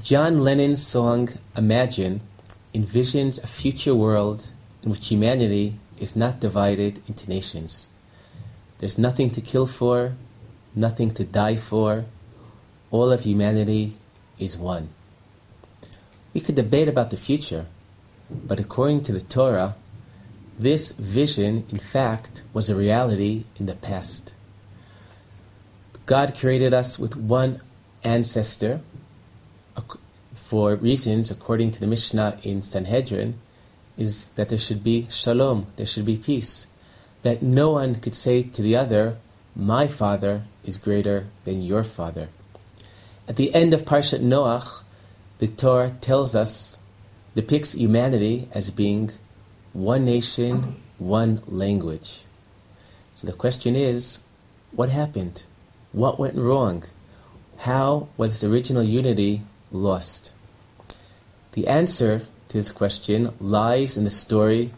John Lennon's song Imagine envisions a future world in which humanity is not divided into nations. There's nothing to kill for, nothing to die for. All of humanity is one. We could debate about the future, but according to the Torah, this vision, in fact, was a reality in the past. God created us with one ancestor for reasons, according to the Mishnah in Sanhedrin, is that there should be shalom, there should be peace, that no one could say to the other, my father is greater than your father. At the end of Parashat Noach, the Torah tells us, depicts humanity as being one nation, one language. So the question is, what happened? What went wrong? How was the original unity lost? The answer to this question lies in the story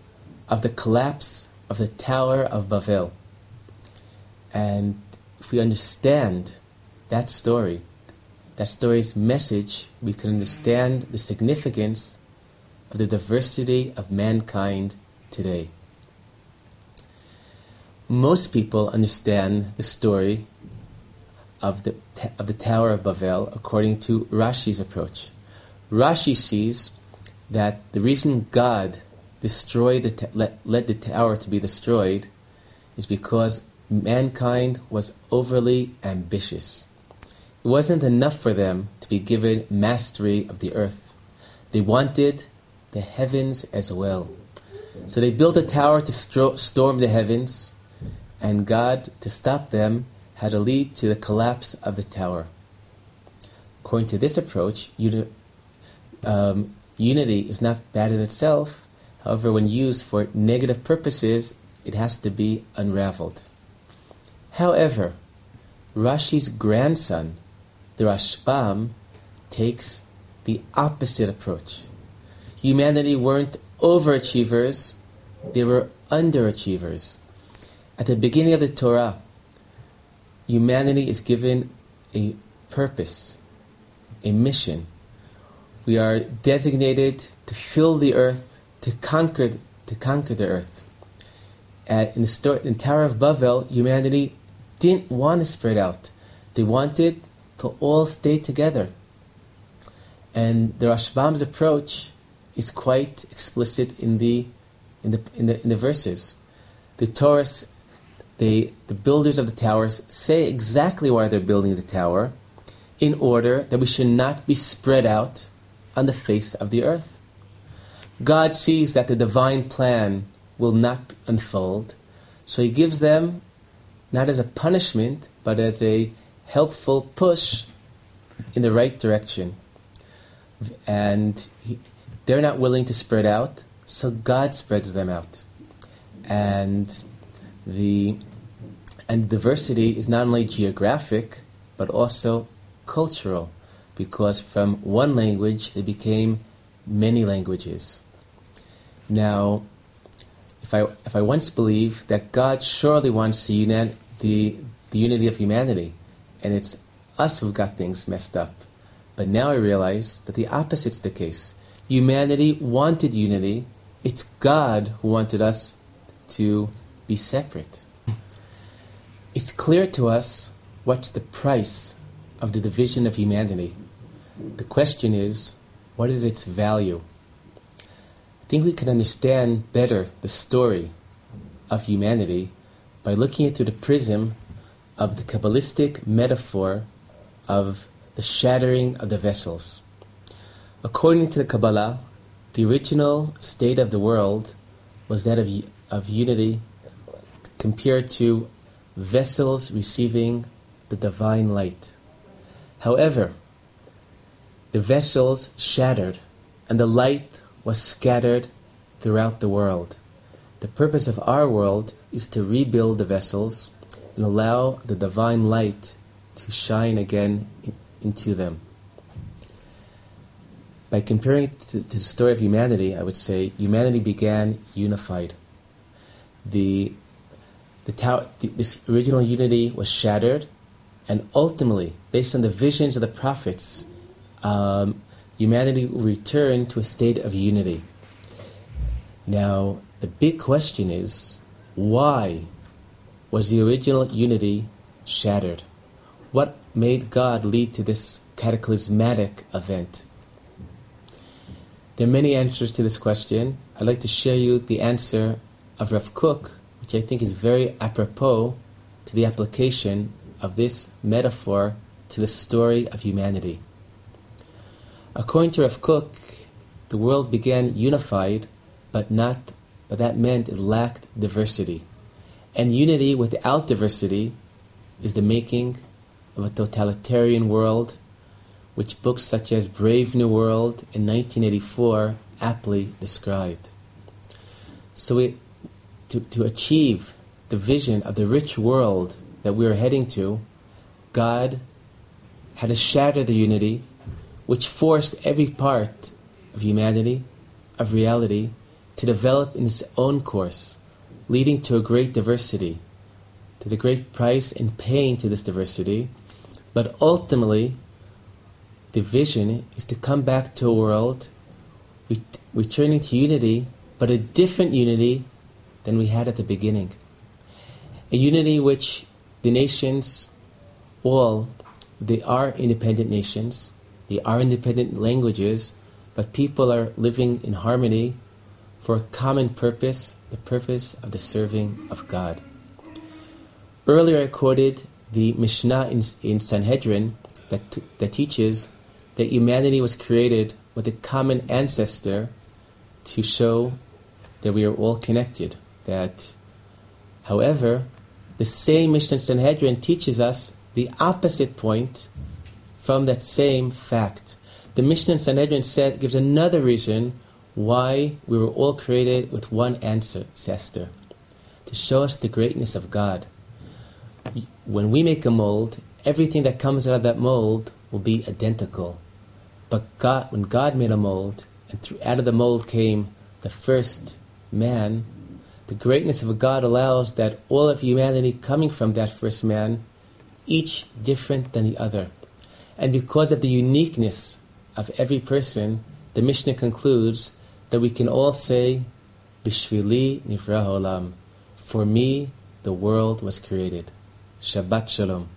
of the collapse of the Tower of Babel. And if we understand that story's message, we can understand the significance of the diversity of mankind today. Most people understand the story of the Tower of Babel according to Rashi's approach. Rashi sees that the reason God destroyed led the tower to be destroyed is because mankind was overly ambitious. It wasn't enough for them to be given mastery of the earth. They wanted the heavens as well. So they built a tower to storm the heavens, and God, to stop them, had to lead to the collapse of the tower. According to this approach, unity is not bad in itself. However, when used for negative purposes, it has to be unraveled. However, Rashi's grandson, the Rashbam, takes the opposite approach. Humanity weren't overachievers, they were underachievers. At the beginning of the Torah, humanity is given a purpose, a mission. We are designated to fill the earth, to conquer the earth. In the Tower of Babel, humanity didn't want to spread out. They wanted to all stay together. And the Rashbam's approach is quite explicit in the verses. The Torah, the builders of the towers say exactly why they're building the tower, in order that we should not be spread out on the face of the earth. God sees that the divine plan will not unfold, so He gives them, not as a punishment, but as a helpful push in the right direction. And they're not willing to spread out, so God spreads them out. And diversity is not only geographic, but also cultural, because from one language they became many languages. Now, if I once believed that God surely wants to unite the unity of humanity, and it's us who've got things messed up. But now I realize that the opposite's the case. Humanity wanted unity. It's God who wanted us to be separate. It's clear to us what's the price of the division of humanity. The question is, what is its value? I think we can understand better the story of humanity by looking at it through the prism of the Kabbalistic metaphor of the shattering of the vessels. According to the Kabbalah, the original state of the world was that of unity compared to vessels receiving the divine light. However, the vessels shattered and the light was scattered throughout the world. The purpose of our world is to rebuild the vessels and allow the divine light to shine again into them. By comparing it to the story of humanity, I would say humanity began unified. This original unity was shattered, and ultimately, based on the visions of the prophets, humanity will return to a state of unity. Now, the big question is, why was the original unity shattered? What made God lead to this cataclysmatic event? There are many answers to this question. I'd like to share you the answer of Rav Kook, which I think is very apropos to the application of this metaphor to the story of humanity. According to Rav Kook, the world began unified, but that meant it lacked diversity. And unity without diversity is the making of a totalitarian world, which books such as Brave New World in 1984 aptly described. So to achieve the vision of the rich world that we are heading to, God had to shatter the unity, which forced every part of humanity, of reality, to develop in its own course, leading to a great diversity. There's a great price in paying to this diversity, but ultimately, the vision is to come back to a world returning to unity, but a different unity than we had at the beginning. A unity which the nations, they are independent nations, they are independent languages, but people are living in harmony for a common purpose, the purpose of the serving of God. Earlier I quoted the Mishnah in Sanhedrin that teaches that humanity was created with a common ancestor to show that we are all connected. That, however, the same Mishnah in Sanhedrin teaches us the opposite point from that same fact. The Mishnah in Sanhedrin gives another reason why we were all created with one ancestor, to show us the greatness of God. When we make a mold, everything that comes out of that mold will be identical. But when God made a mold, and out of the mold came the first man, the greatness of God allows that all of humanity coming from that first man, each different than the other. And because of the uniqueness of every person, the Mishnah concludes that we can all say, Bishvili nivra ha'olam, for me the world was created. Shabbat Shalom.